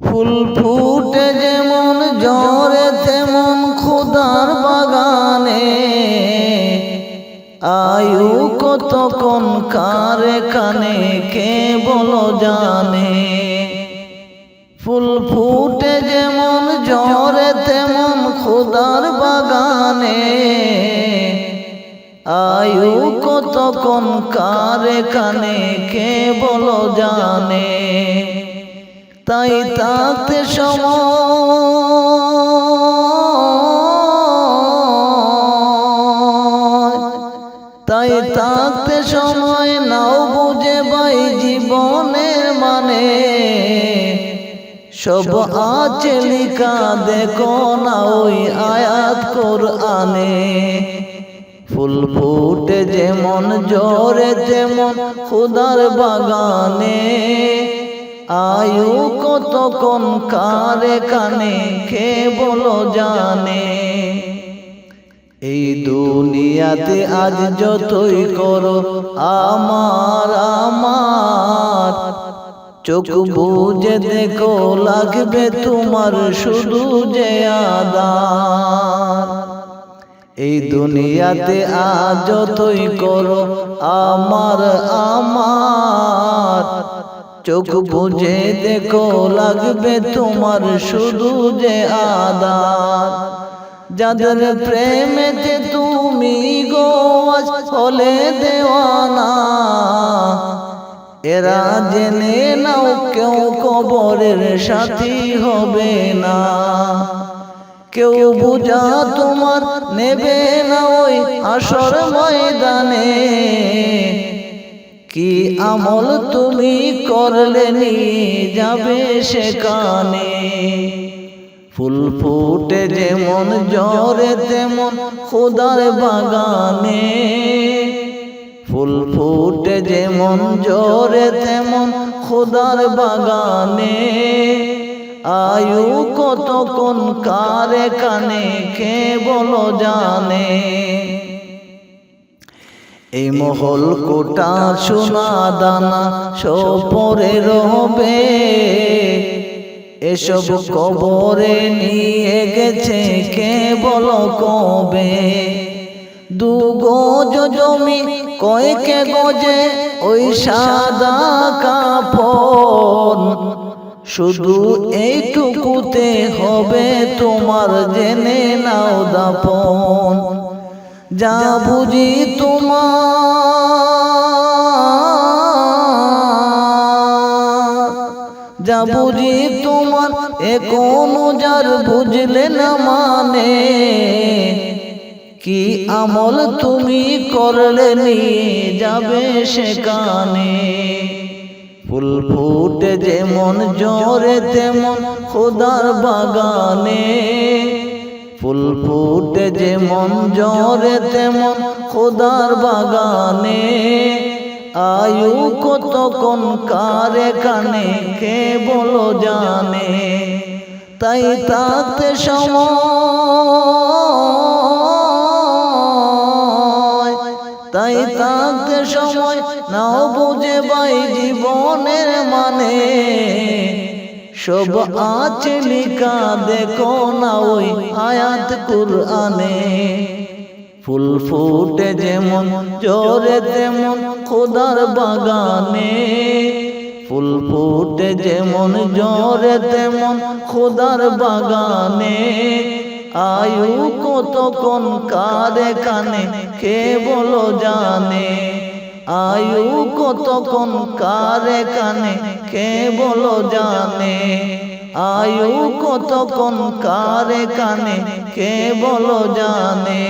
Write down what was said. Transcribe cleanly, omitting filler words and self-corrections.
ফুল ফুটে যেমন ঝরে তেমন খোদার বাগানে, আয়ু কতক্ষণ কারে কানে কে বলো জানে। ফুল ফুটে যেমন ঝরে তেমন খোদার বাগানে, আয়ু কতক্ষণ কারে কানে কে বলো জানে। তাই থাকতে সময় নাও বুঝে ভাই জীবনের মানে, সব আছে লিখা দেখো না ওই আয়াত কোরআনে। ফুল ফুটে যেমন ঝরে তেমন খোদার বাগানে, আয়ু কতক্ষণ কারে কানে কে বলো জানে। এই দুনিয়াতে আজ যতই করো আমার আমার, চোখ বুঝে দেখো লাগবে তোমার শুধু যে আদার। এই দুনিয়াতে আজ যতই করো আমার আমার, চোখ বুঝে দেখো লাগবে তোমার শুধু যে আদার। যাদের প্রেমেতে তুমি গো হলে দেওয়ানা, এরা জেনে নাও কেউ কবরের সাথী হবে না। কেউ বুঝা তোমার নেবে না ওই হাসর ময়দানে, কি আমল তুমি করলে নিয়ে যাবে সেখানে। ফুল ফুটে যেমন ঝরে তেমন খোদার বাগানে, ফুল ফুটে যেমন ঝরে তেমন খোদার বাগানে, আয়ু কতক্ষণ কারে কানে কে বলো জানে। এই মহল কোটা সোনা দানা সব পরে রবে, এসব কবরে নিয়ে গেছে কে বলো কবে। দু গজ জমি কয়েকে গজে ওই সাদা কাপড়, শুধু এইটুকুতে হবে তোমার জেনে নাও দাপন। যা বুঝি তোমার এখনো যার বুঝলে না মানে, কি আমল তুমি করলে নিয়ে যাবে সেখানে। ফুল ফুটে যেমন ঝরে তেমন খোদার বাগানে, ফুল ফুটে যেমন ঝরে তেমন খোদার বাগানে, আয়ু কতক্ষণ কারে কানে কে বলো জানে। তাই থাকতে সময় নাও বুঝে ভাই জীবনের মানে, সব আছে লিখা দেখো না ওই আয়াত কুরআনে। ফুল ফুটে যেমন ঝরে তেমন খোদার বাগানে, ফুল ফুটে যেমন ঝরে তেমন খোদার বাগানে, আয়ু কতক্ষণ কারে কানে কে বলো জানে। আয়ু কতক্ষণ কারে কানে কে বলো জানে। আয়ু কতক্ষণ কারে কানে কে বলো জানে।